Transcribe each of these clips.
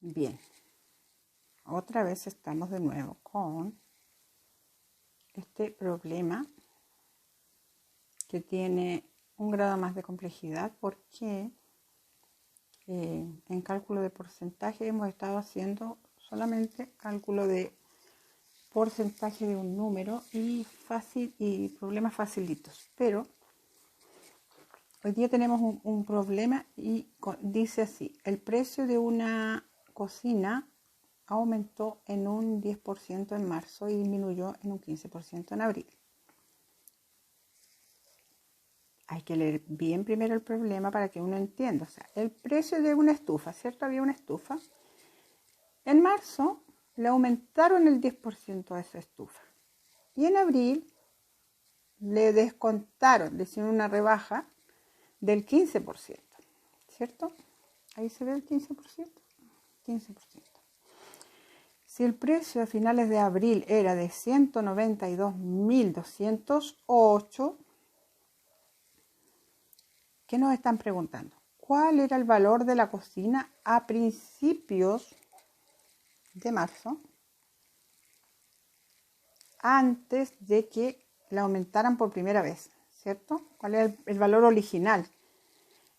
Bien, otra vez estamos de nuevo con este problema que tiene un grado más de complejidad porque en cálculo de porcentaje hemos estado haciendo solamente cálculo de porcentaje de un número y problemas facilitos, pero hoy día tenemos un problema y dice así: el precio de una cocina aumentó en un 10% en marzo y disminuyó en un 15% en abril. Hay que leer bien primero el problema para que uno entienda. O sea, el precio de una estufa, ¿cierto? Había una estufa. En marzo le aumentaron el 10% a esa estufa. Y en abril le descontaron, le hicieron una rebaja del 15%, ¿cierto? Ahí se ve el 15%. 15%. Si el precio a finales de abril era de 192.208, ¿qué nos están preguntando? ¿Cuál era el valor de la cocina a principios de marzo, antes de que la aumentaran por primera vez? ¿Cierto? ¿Cuál era el valor original?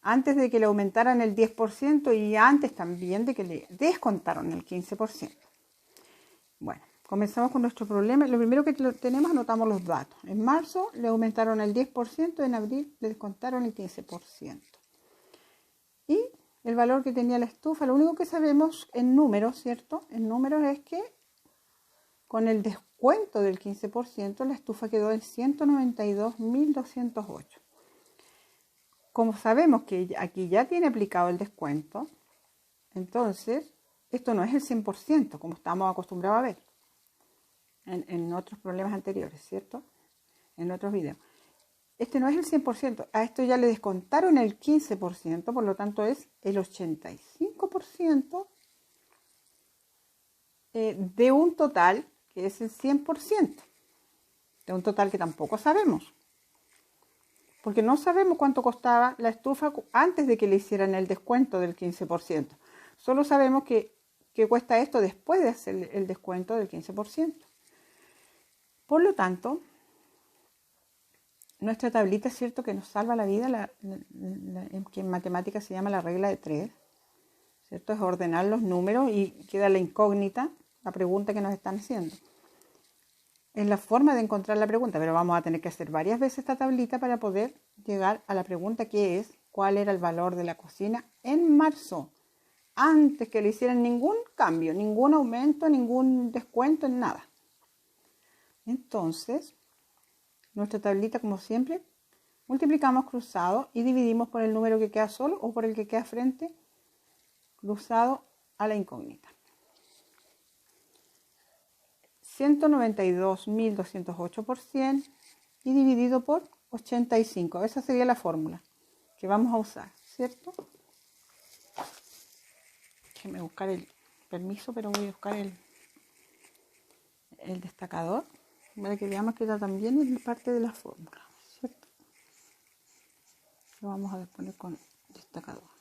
Antes de que le aumentaran el 10% y antes también de que le descontaron el 15%. Bueno, comenzamos con nuestro problema. Lo primero que tenemos, anotamos los datos. En marzo le aumentaron el 10%, en abril le descontaron el 15%. Y el valor que tenía la estufa, lo único que sabemos en números, ¿cierto? En números es que con el descuento del 15%, la estufa quedó en 192.208. Como sabemos que aquí ya tiene aplicado el descuento, entonces esto no es el 100%, como estamos acostumbrados a ver en otros problemas anteriores, ¿cierto? En otros videos. Este no es el 100%, a esto ya le descontaron el 15%, por lo tanto es el 85% de un total que es el 100%, de un total que tampoco sabemos, porque no sabemos cuánto costaba la estufa antes de que le hicieran el descuento del 15%. Solo sabemos que cuesta esto después de hacer el descuento del 15%. Por lo tanto, nuestra tablita es cierto que nos salva la vida, que en matemáticas se llama la regla de 3, ¿cierto? Es ordenar los números y queda la incógnita, la pregunta que nos están haciendo. Es la forma de encontrar la pregunta, pero vamos a tener que hacer varias veces esta tablita para poder llegar a la pregunta, que es: ¿cuál era el valor de la cocina en marzo? Antes que le hicieran ningún cambio, ningún aumento, ningún descuento, en nada. Entonces, nuestra tablita, como siempre, multiplicamos cruzado y dividimos por el número que queda solo o por el que queda frente, cruzado a la incógnita. 192.208 por 100 y dividido por 85. Esa sería la fórmula que vamos a usar, ¿cierto? Déjenme buscar el permiso, pero voy a buscar el destacador para que veamos que está también en parte de la fórmula, ¿cierto? Lo vamos a poner con destacador.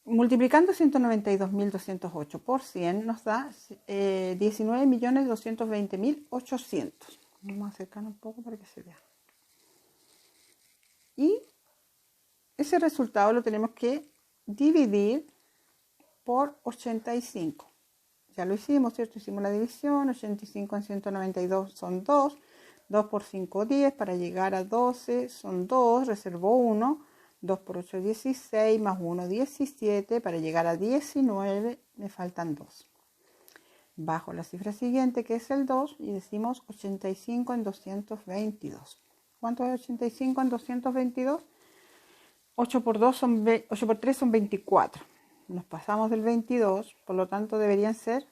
Multiplicando 192.208 por 100 nos da 19.220.800. Vamos a acercarnos un poco para que se vea. Y ese resultado lo tenemos que dividir por 85. Ya lo hicimos, ¿cierto? Hicimos la división. 85 en 192 son 2. 2 por 5, 10. Para llegar a 12 son 2. Reservó 1. 2 por 8, 16. Más 1, 17. Para llegar a 19 me faltan 2. Bajo la cifra siguiente, que es el 2, y decimos 85 en 222. ¿Cuánto es 85 en 222? 8 por 3 son 24. Nos pasamos del 22, por lo tanto deberían ser,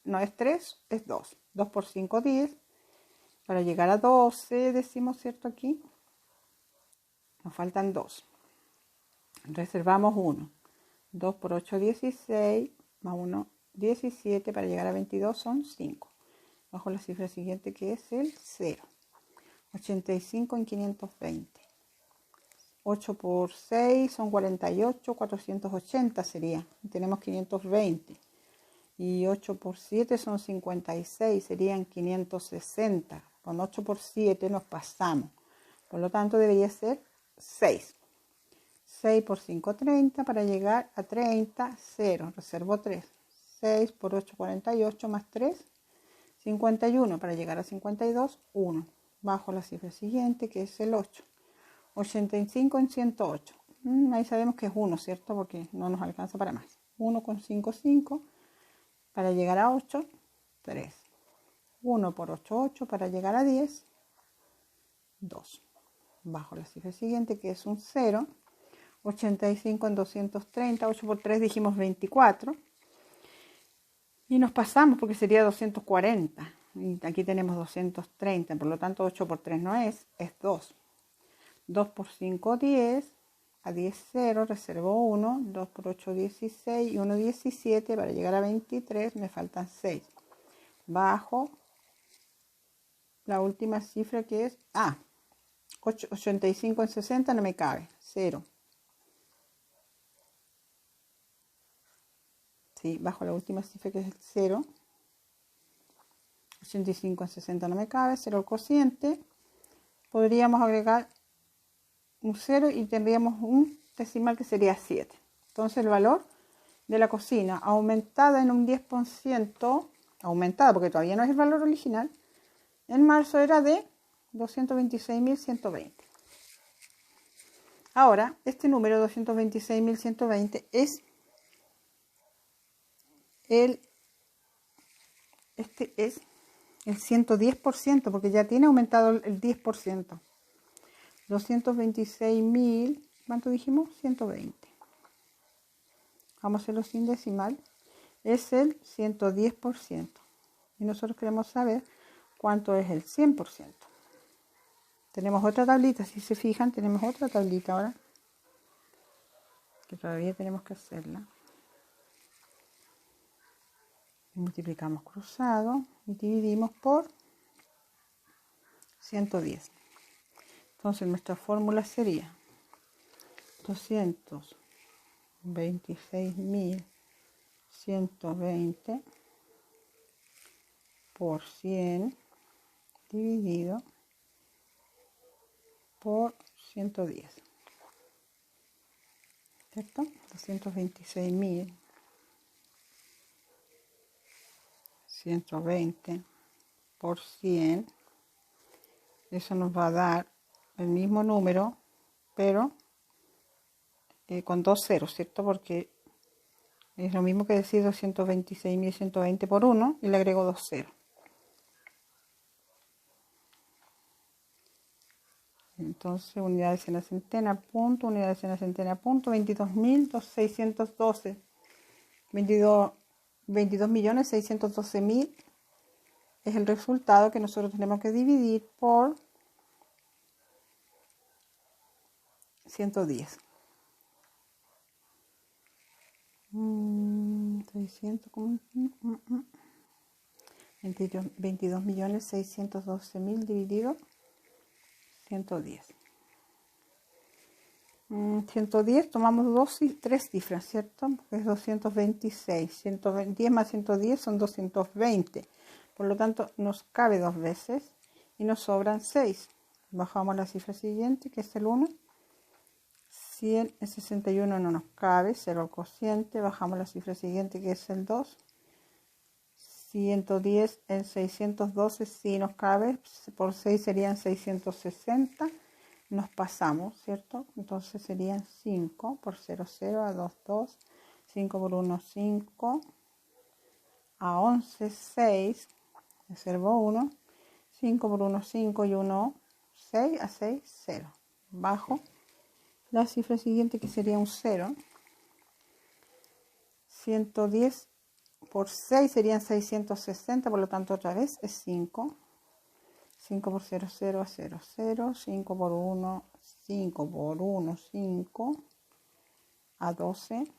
no es 3, es 2. 2 por 5, 10. Para llegar a 12, decimos, ¿cierto? Aquí nos faltan 2. Reservamos 1. 2 por 8, 16. Más 1, 17. Para llegar a 22 son 5. Bajo la cifra siguiente, que es el 0. 85 en 520. 8 por 6 son 48, 480 sería. Tenemos 520. Y 8 por 7 son 56, serían 560. Con 8 por 7 nos pasamos. Por lo tanto, debería ser 6. 6 por 5, 30. Para llegar a 30, 0. Reservo 3. 6 por 8, 48 más 3, 51. Para llegar a 52, 1. Bajo la cifra siguiente, que es el 8. 85 en 108. Ahí sabemos que es 1, ¿cierto? Porque no nos alcanza para más. 1 con 5, 5. Para llegar a 8, 3. 1 por 8, 8. Para llegar a 10, 2. Bajo la cifra siguiente, que es un 0. 85 en 230. 8 por 3 dijimos 24. Y nos pasamos porque sería 240. Y aquí tenemos 230. Por lo tanto, 8 por 3 no es 2. 2 por 5, 10. A 10, 0. Reservo 1. 2 por 8, 16. Y 1, 17. Para llegar a 23 me faltan 6. Bajo la última cifra, que es 85 en 60 no me cabe. 0. Sí, bajo la última cifra, que es el 0. 85 en 60 no me cabe. 0 el cociente. Podríamos agregar un 0 y tendríamos un decimal que sería 7. Entonces el valor de la cocina aumentada en un 10%, aumentada porque todavía no es el valor original, en marzo era de 226.120. Ahora, este número 226.120 es el 110%, porque ya tiene aumentado el 10%. 226.000, ¿cuánto dijimos? 120. Vamos a hacerlo sin decimal. Es el 110%. Y nosotros queremos saber cuánto es el 100%. Tenemos otra tablita, si se fijan, tenemos otra tablita ahora, que todavía tenemos que hacerla. Multiplicamos cruzado y dividimos por 110. Entonces nuestra fórmula sería 226.120 por 100 dividido por 110. ¿Cierto? 226.120 por 100. Eso nos va a dar el mismo número, pero con 2 ceros, ¿cierto? Porque es lo mismo que decir 226.120 por 1 y le agrego 2 ceros. Entonces, unidades en la centena, punto, unidades en la centena, punto, 22.612. 22.612.000 es el resultado que nosotros tenemos que dividir por 110. 22.612.000 dividido 110. 110, tomamos 3 cifras, ¿cierto? Es 226. 110 más 110 son 220. Por lo tanto, nos cabe 2 veces y nos sobran 6. Bajamos la cifra siguiente, que es el 1. 100 en 61 no nos cabe, 0 al cociente. Bajamos la cifra siguiente, que es el 2. 110 en 612 sí nos cabe, por 6 serían 660. Nos pasamos, ¿cierto? Entonces serían 5 por 0, 0, a 2, 2, 5 por 1, 5, a 11, 6, reservo 1, 5 por 1, 5 y 1, 6, a 6, 0. Bajo la cifra siguiente, que sería un 0. 110 por 6 serían 660, por lo tanto otra vez es 5. 5 por 0, 0 a 0, 0. 5 por 1, 5 por 1, 5. A 12,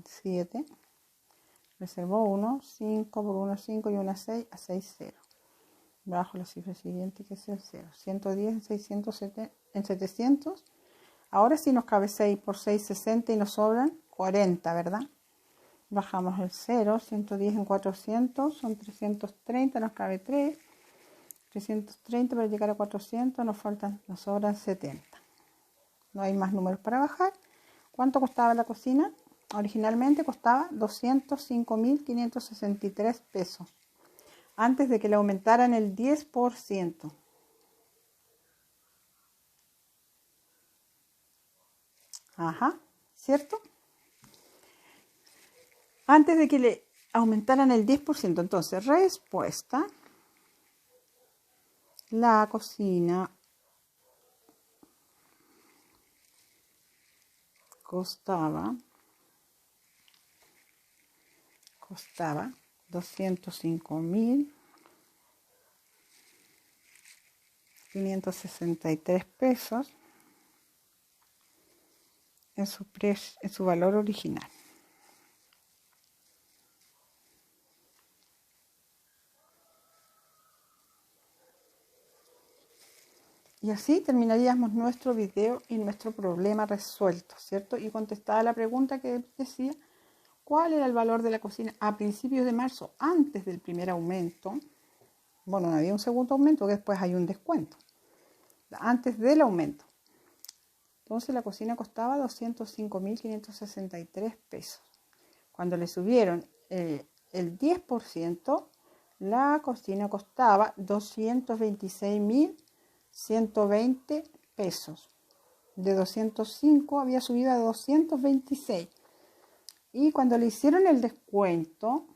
7. Reservo 1, 5 por 1, 5 y 1, 6, a 6, 0. bajo la cifra siguiente que es el 0. 110 en 700. Ahora sí nos cabe 6 por 6, 60 y nos sobran 40, ¿verdad? Bajamos el 0, 110 en 400 son 330, nos cabe 3. 330 para llegar a 400 nos sobran 70. No hay más números para bajar. ¿Cuánto costaba la cocina? Originalmente costaba 205.563 pesos. Antes de que le aumentaran el 10%. Ajá, ¿cierto? Antes de que le aumentaran el 10%. Entonces, respuesta. La cocina costaba 205.563 pesos en su valor original. Y así terminaríamos nuestro video y nuestro problema resuelto, ¿cierto? Y contestada la pregunta que decía, ¿cuál era el valor de la cocina a principios de marzo, antes del primer aumento? Bueno, no había un segundo aumento, que después hay un descuento. Antes del aumento. Entonces la cocina costaba 205.563 pesos. Cuando le subieron el 10%, la cocina costaba 226.120 pesos. De 205 había subido a 226. Y cuando le hicieron el descuento,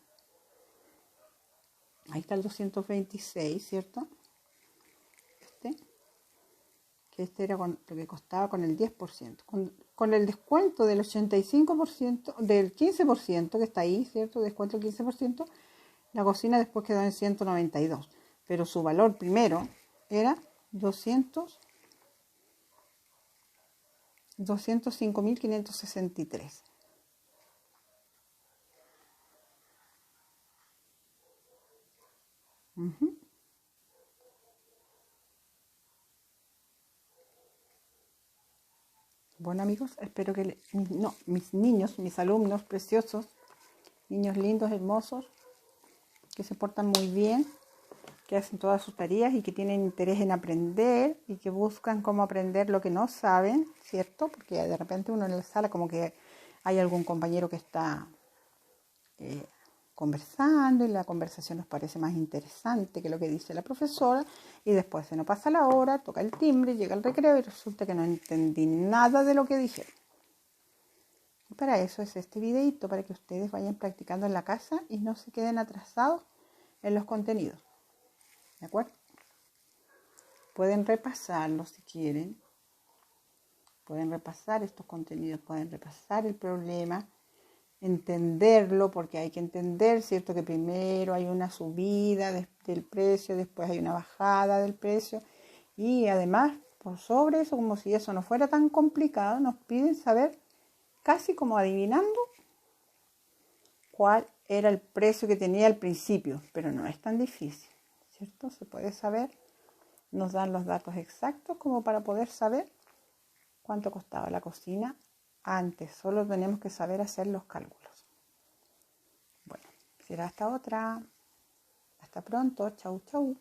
ahí está el 226, ¿cierto? Este era lo que costaba con el 10%. Con el descuento del 85%, del 15% que está ahí, ¿cierto? Descuento del 15%, la cocina después quedó en 192. Pero su valor primero era 205.563. Bueno, amigos, espero que mis niños, mis alumnos preciosos, niños lindos, hermosos, que se portan muy bien, que hacen todas sus tareas y que tienen interés en aprender y que buscan cómo aprender lo que no saben, ¿cierto? Porque de repente uno en la sala como que hay algún compañero que está conversando y la conversación nos parece más interesante que lo que dice la profesora y después se nos pasa la hora, toca el timbre, llega el recreo y resulta que no entendí nada de lo que dije. Y para eso es este videito, para que ustedes vayan practicando en la casa y no se queden atrasados en los contenidos. ¿De acuerdo? Pueden repasarlo si quieren. Pueden repasar estos contenidos, pueden repasar el problema, entenderlo, porque hay que entender, ¿cierto? Que primero hay una subida del precio, después hay una bajada del precio. Y además, por sobre eso, como si eso no fuera tan complicado, nos piden saber, casi como adivinando, cuál era el precio que tenía al principio. Pero no es tan difícil, ¿cierto? Se puede saber. Nos dan los datos exactos como para poder saber cuánto costaba la cocina antes. Solo tenemos que saber hacer los cálculos. Bueno, será hasta otra. Hasta pronto. Chau, chau.